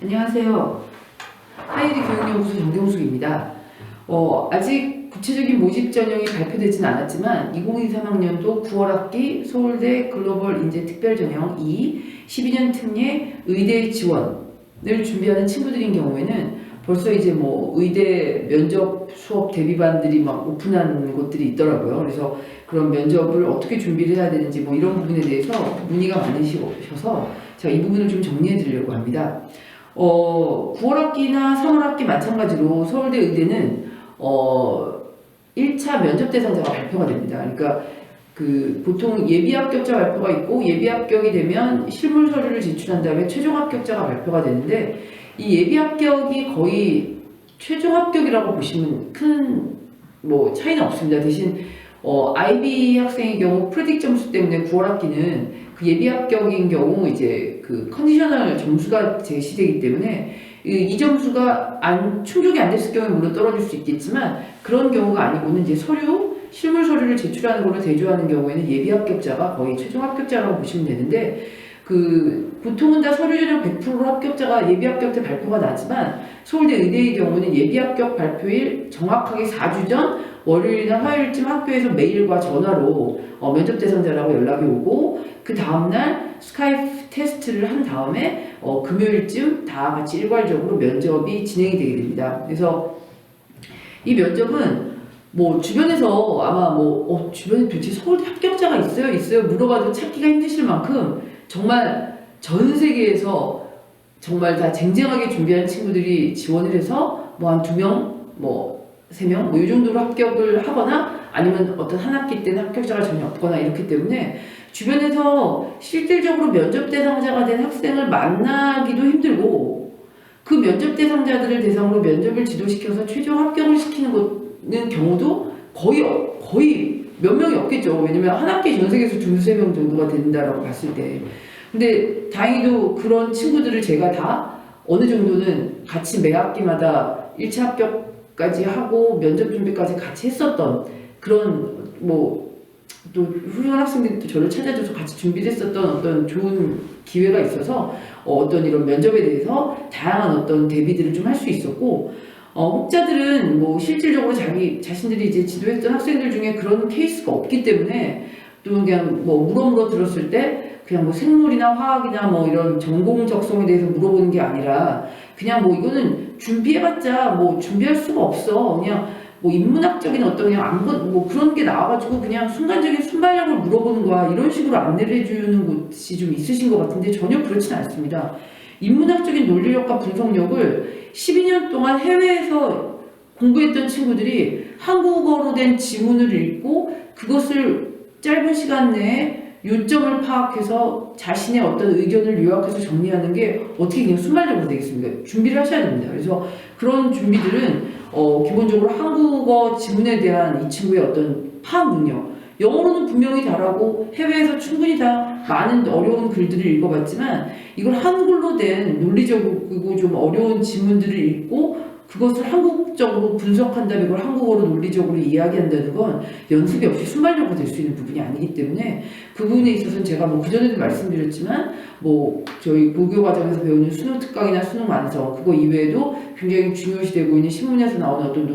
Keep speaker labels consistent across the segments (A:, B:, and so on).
A: 안녕하세요. 하이리 교육연구소 정경숙입니다. 아직 구체적인 모집 전형이 발표되진 않았지만 2023학년도 9월 학기 서울대 글로벌 인재 특별 전형 2 12년 특례 의대 지원을 준비하는 친구들인 경우에는 벌써 이제 의대 면접 수업 대비반들이 막 오픈한 곳들이 있더라고요. 그래서 그런 면접을 어떻게 준비를 해야 되는지 이런 부분에 대해서 문의가 많으셔서 제가 이 부분을 좀 정리해 드리려고 합니다. 9월 학기나 3월 학기 마찬가지로 서울대 의대는 1차 면접 대상자가 발표가 됩니다. 그러니까 보통 예비 합격자 발표가 있고 예비 합격이 되면 실물 서류를 제출한 다음에 최종 합격자가 발표가 되는데 이 예비 합격이 거의 최종 합격이라고 보시면 큰 차이는 없습니다. 대신 IB 학생의 경우 프리딕 점수 때문에 9월 학기는 그 예비 합격인 경우 이제 컨디셔널 점수가 제시되기 때문에 이 점수가 충족이 안 됐을 경우에 물론 떨어질 수 있겠지만 그런 경우가 아니고는 이제 실물 서류를 제출하는 걸로 대조하는 경우에는 예비 합격자가 거의 최종 합격자라고 보시면 되는데 보통은 다 서류 전형 100% 합격자가 예비 합격 때 발표가 나지만 서울대 의대의 경우는 예비 합격 발표일 정확하게 4주 전 월요일이나 화요일쯤 학교에서 메일과 전화로 면접 대상자라고 연락이 오고 그 다음날 스카이프 테스트를 한 다음에 금요일쯤 다 같이 일괄적으로 면접이 진행이 되게 됩니다. 그래서 이 면접은 주변에서 아마 주변에 도대체 서울대 합격자가 있어요 물어봐도 찾기가 힘드실 만큼 정말 전 세계에서 정말 다 쟁쟁하게 준비한 친구들이 지원을 해서 한 2명, 3명 이 정도로 합격을 하거나 아니면 어떤 한 학기 때는 합격자가 전혀 없거나 이렇기 때문에 주변에서 실질적으로 면접 대상자가 된 학생을 만나기도 힘들고 그 면접 대상자들을 대상으로 면접을 지도시켜서 최종 합격을 시키는 경우도 거의 몇 명이 없겠죠. 왜냐면 한 학기 전 세계에서 2~3명 정도가 된다라고 봤을 때. 근데 다행히도 그런 친구들을 제가 다 어느 정도는 같이 매 학기마다 1차 합격까지 하고 면접 준비까지 같이 했었던 그런 또 훌륭한 학생들이 또 저를 찾아줘서 같이 준비를 했었던 어떤 좋은 기회가 있어서 어떤 이런 면접에 대해서 다양한 어떤 대비들을 좀 할 수 있었고 혹자들은 실질적으로 자신들이 이제 지도했던 학생들 중에 그런 케이스가 없기 때문에 또 그냥 물어 들었을 때 그냥 생물이나 화학이나 이런 전공 적성에 대해서 물어보는 게 아니라 그냥 이거는 준비해봤자 준비할 수가 없어. 그냥 인문학적인 어떤 그냥 아무것도 그런 게 나와가지고 그냥 순간적인 순발력을 물어보는 거야. 이런 식으로 안내를 해주는 곳이 좀 있으신 것 같은데 전혀 그렇진 않습니다. 인문학적인 논리력과 분석력을 12년 동안 해외에서 공부했던 친구들이 한국어로 된 지문을 읽고 그것을 짧은 시간 내에 요점을 파악해서 자신의 어떤 의견을 요약해서 정리하는 게 어떻게 그냥 순발력으로 되겠습니까? 준비를 하셔야 됩니다. 그래서 그런 준비들은 기본적으로 한국어 지문에 대한 이 친구의 어떤 파악 능력, 영어로는 분명히 잘하고 해외에서 충분히 다 많은 어려운 글들을 읽어봤지만 이걸 한글로 된 논리적이고 좀 어려운 지문들을 읽고 그것을 한국적으로 분석한 다음에 이걸 한국어로 논리적으로 이야기한다는 건 연습이 없이 순발력으로 될 수 있는 부분이 아니기 때문에 그 부분에 있어서는 제가 그전에도 말씀드렸지만 저희 고교 과정에서 배우는 수능 특강이나 수능 완성 그거 이외에도 굉장히 중요시 되고 있는 신문에서 나오는 어떤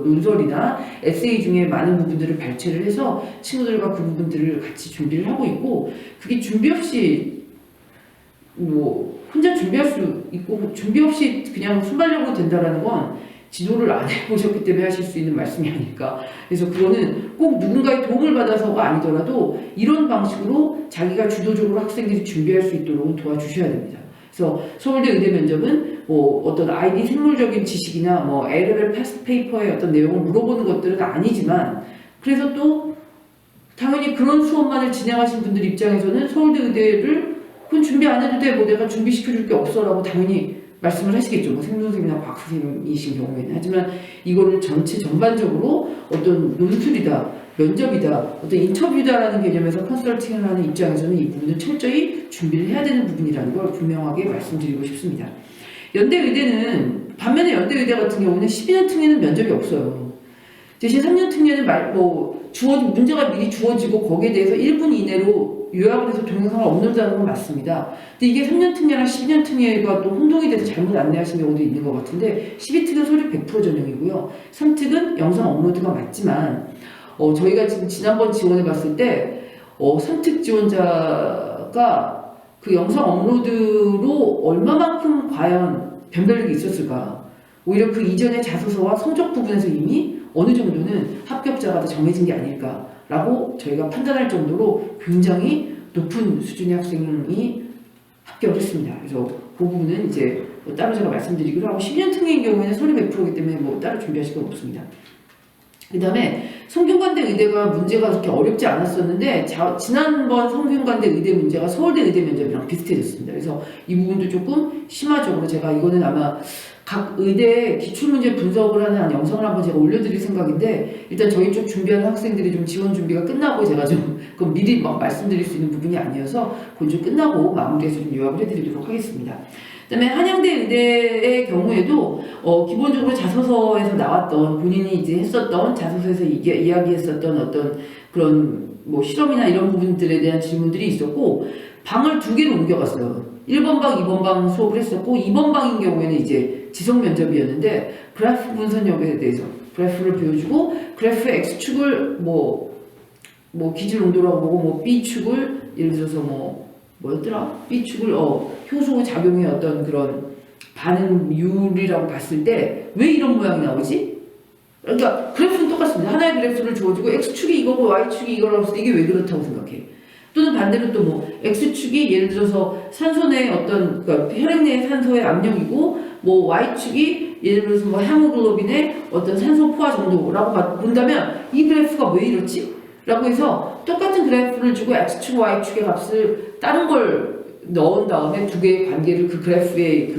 A: 논설이나 에세이 중에 많은 부분들을 발췌를 해서 친구들과 그 부분들을 같이 준비를 하고 있고 그게 준비 없이 혼자 준비할 수 있고 준비 없이 그냥 순발력으로 된다라는 건 지도를 안 해보셨기 때문에 하실 수 있는 말씀이 아닐까. 그래서 그거는 꼭 누군가의 도움을 받아서가 아니더라도 이런 방식으로 자기가 주도적으로 학생들이 준비할 수 있도록 도와주셔야 됩니다. 그래서 서울대 의대 면접은 어떤 IB 생물적인 지식이나 LLL 패스트 페이퍼의 어떤 내용을 물어보는 것들은 아니지만 그래서 또 당연히 그런 수업만을 진행하신 분들 입장에서는 서울대 의대를 그건 준비 안 해도 돼. 내가 준비시켜줄 게 없어. 라고 당연히 말씀을 하시겠죠. 생존생이나 과학선생님이신 경우에는. 하지만 이거를 전반적으로 어떤 논술이다, 면접이다, 어떤 인터뷰다라는 개념에서 컨설팅을 하는 입장에서는 이 부분을 철저히 준비를 해야 되는 부분이라는 걸 분명하게 말씀드리고 싶습니다. 반면에 연대의대 같은 경우는 12년 특례는 면접이 없어요. 대신 3년 특례는 문제가 미리 주어지고 거기에 대해서 1분 이내로 요약을 해서 동영상을 업로드하는 건 맞습니다. 근데 이게 3년 특례랑 12년 특례가 또 혼동이 돼서 잘못 안내하신 경우도 있는 것 같은데 12특은 소리 100% 전용이고요. 3특은 영상 업로드가 맞지만 저희가 지금 지난번 지원해 봤을 때 3특 지원자가 그 영상 업로드로 얼마만큼 과연 변별력이 있었을까? 오히려 그 이전의 자소서와 성적 부분에서 이미 어느 정도는 합격자가 다 정해진 게 아닐까라고 저희가 판단할 정도로 굉장히 높은 수준의 학생이 합격을 했습니다. 그래서 그 부분은 이제 따로 제가 말씀드리기로 하고 10년 특례인 경우에는 서류 100%이기 때문에 따로 준비하실 건 없습니다. 그 다음에 성균관대 의대가 문제가 그렇게 어렵지 않았었는데 지난번 성균관대 의대 문제가 서울대 의대 면접이랑 비슷해졌습니다. 그래서 이 부분도 조금 심화적으로 제가 이거는 아마 각 의대의 기출문제 분석을 하는 영상을 한번 제가 올려드릴 생각인데 일단 저희 쪽 준비하는 학생들이 좀 지원 준비가 끝나고 제가 좀 그건 미리 말씀드릴 수 있는 부분이 아니어서 그건 좀 끝나고 마무리해서 좀 요약을 해드리도록 하겠습니다. 그다음에 한양대 의대의 경우에도 기본적으로 자소서에서 나왔던 본인이 이제 했었던 자소서에서 이야기했었던 어떤 그런 실험이나 이런 부분들에 대한 질문들이 있었고 방을 2개로 옮겨갔어요. 1번 방, 2번 방 수업을 했었고 2번 방인 경우에는 이제 지속 면접이었는데 그래프 분석력에 대해서 그래프를 보여주고 그래프의 X축을 기질 농도라고 보고 B축을 예를 들어서 뭐였더라? B축을 효소 작용의 어떤 그런 반응률이라고 봤을 때 왜 이런 모양이 나오지? 그러니까 그래프는 똑같습니다. 하나의 그래프를 주어주고 X축이 이거고 Y축이 이거라고 했을 때 이게 왜 그렇다고 생각해? 또는 반대로 또 X축이 예를 들어서 산소 내 그러니까 혈액 내의 산소의 압력이고 Y축이 예를 들어서 헤모글로빈의 어떤 산소 포화 정도라고 본다면 이 그래프가 왜 이렇지? 라고 해서 똑같은 그래프를 주고 X축, Y축의 값을 다른 걸 넣은 다음에 2개의 관계를 그 그래프의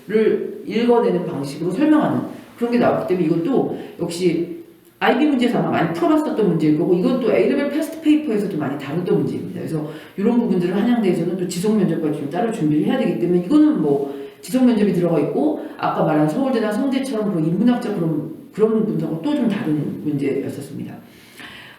A: 그를 읽어내는 방식으로 설명하는 그런 게 나왔기 때문에 이것도 역시 IB 문제에서 아마 많이 풀어봤었던 문제일 거고 이것도 A레벨 패스트 페이퍼에서도 많이 다뤘던 문제입니다. 그래서 이런 부분들을 한양대에서는 또 지속 면접까지 좀 따로 준비를 해야 되기 때문에 이거는 지속 면접이 들어가 있고 아까 말한 서울대나 성대처럼 그런 인문학적 그런 분석은 또 좀 다른 문제였었습니다.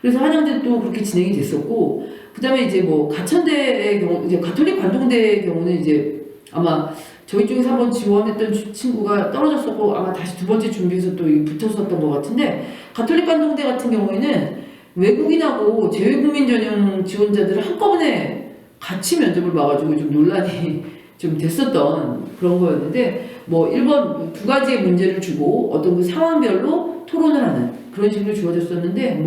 A: 그래서 한양대도 그렇게 진행이 됐었고 그 다음에 이제 가천대의 경우 이제 가톨릭 관동대의 경우는 이제 아마 저희 쪽에서 한번 지원했던 친구가 떨어졌었고 아마 다시 2번째 준비해서 또 붙었었던 것 같은데 가톨릭 관동대 같은 경우에는 외국인하고 재외국민 전형 지원자들을 한꺼번에 같이 면접을 봐가지고 좀 논란이 좀 됐었던 그런 거였는데 1번 2가지의 문제를 주고 어떤 그 상황별로 토론을 하는 그런 식으로 주어졌었는데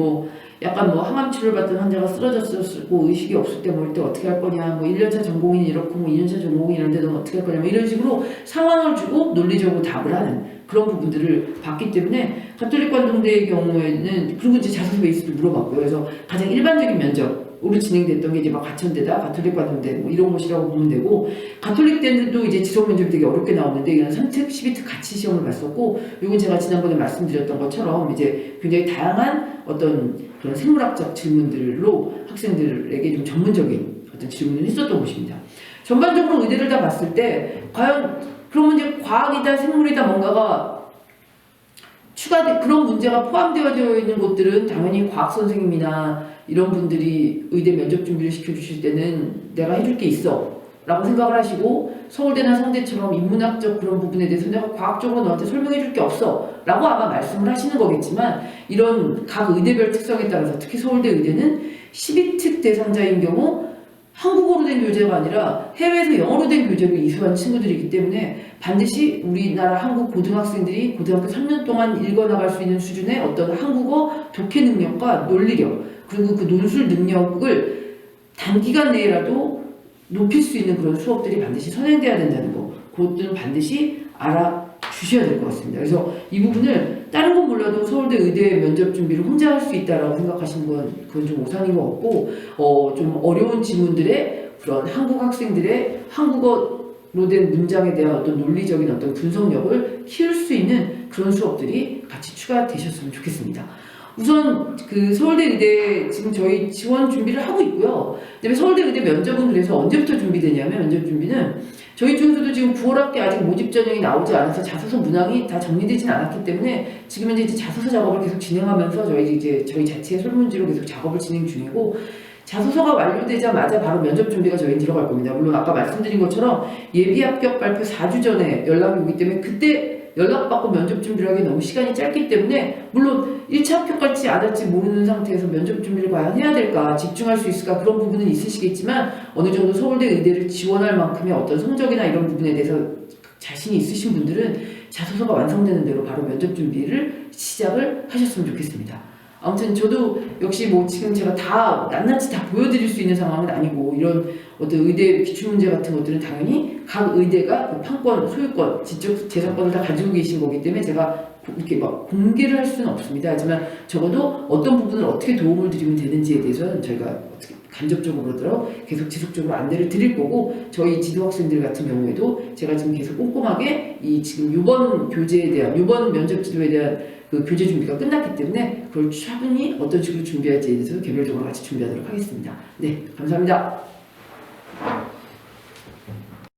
A: 약간 항암 치료를 받던 환자가 쓰러졌었고 의식이 없을 때 이때 어떻게 할 거냐 1년차 전공인이 이렇고 2년차 전공인 이런 데는 어떻게 할 거냐 이런 식으로 상황을 주고 논리적으로 답을 하는 그런 부분들을 봤기 때문에 가톨릭 관동대의 경우에는 그리고 이제 자소서 베이스도 물어봤고요. 그래서 가장 일반적인 면접으로 진행됐던 게 이제 가천대다 가톨릭 관동대 이런 곳이라고 보면 되고 가톨릭대도 이제 지속 면접이 되게 어렵게 나오는데 이건 3특, 12특 같이 시험을 봤었고 이건 제가 지난번에 말씀드렸던 것처럼 이제 굉장히 다양한 어떤 그런 생물학적 질문들로 학생들에게 좀 전문적인 어떤 질문을 했었던 곳입니다. 전반적으로 의대를 다 봤을 때 과연 그러면 이제 과학이다 생물이다 뭔가가 그런 문제가 포함되어져 있는 곳들은 당연히 과학 선생님이나 이런 분들이 의대 면접 준비를 시켜주실 때는 내가 해줄 게 있어 라고 생각을 하시고 서울대나 성대처럼 인문학적 그런 부분에 대해서 내가 과학적으로 너한테 설명해 줄 게 없어 라고 아마 말씀을 하시는 거겠지만 이런 각 의대별 특성에 따라서 특히 서울대 의대는 12특 대상자인 경우 한국어로 된 교재가 아니라 해외에서 영어로 된 교재를 이수한 친구들이기 때문에 반드시 우리나라 한국 고등학생들이 고등학교 3년 동안 읽어나갈 수 있는 수준의 어떤 한국어 독해 능력과 논리력 그리고 그 논술 능력을 단기간 내에라도 높일 수 있는 그런 수업들이 반드시 선행돼야 된다는 거 그것들은 반드시 알아주셔야 될 것 같습니다. 그래서 이 부분을 다른 건 몰라도 서울대 의대 면접 준비를 혼자 할 수 있다라고 생각하시는 건 그건 좀 오산인 것 같고 좀 어려운 지문들의 그런 한국 학생들의 한국어로 된 문장에 대한 어떤 논리적인 어떤 분석력을 키울 수 있는 그런 수업들이 같이 추가되셨으면 좋겠습니다. 우선 그 서울대 의대 지금 저희 지원 준비를 하고 있고요. 그다음에 서울대 의대 면접은 그래서 언제부터 준비되냐면 면접 준비는 저희 중에서도 지금 9월 학기 아직 모집 전형이 나오지 않아서 자소서 문항이 다 정리되진 않았기 때문에 지금 현재 이제 자소서 작업을 계속 진행하면서 저희 자체의 솔문지로 계속 작업을 진행 중이고, 자소서가 완료되자마자 바로 면접 준비가 저희는 들어갈 겁니다. 물론 아까 말씀드린 것처럼 예비 합격 발표 4주 전에 연락이 오기 때문에 그때 연락받고 면접 준비를 하기 너무 시간이 짧기 때문에, 물론 1차 합격 갈지 안 할지 모르는 상태에서 면접 준비를 과연 해야 될까, 집중할 수 있을까, 그런 부분은 있으시겠지만 어느 정도 서울대 의대를 지원할 만큼의 어떤 성적이나 이런 부분에 대해서 자신이 있으신 분들은 자소서가 완성되는 대로 바로 면접 준비를 시작을 하셨으면 좋겠습니다. 아무튼 저도 역시 뭐 지금 제가 다 낱낱이 다 보여드릴 수 있는 상황은 아니고, 이런 어떤 의대 기출문제 같은 것들은 당연히 각 의대가 그 판권, 소유권, 지적 재산권을 다 가지고 계신 거기 때문에 제가 이렇게 막 공개를 할 수는 없습니다. 하지만 적어도 어떤 부분을 어떻게 도움을 드리면 되는지에 대해서는 저희가 어떻게 간접적으로라도 계속 지속적으로 안내를 드릴 거고, 저희 지도학생들 같은 경우에도 제가 지금 계속 꼼꼼하게 이 지금 이번 교재에 대한, 이번 면접 지도에 대한 그 교재 준비가 끝났기 때문에 그걸 차분히 어떤 식으로 준비할지에 대해서 개별적으로 같이 준비하도록 하겠습니다. 네, 감사합니다.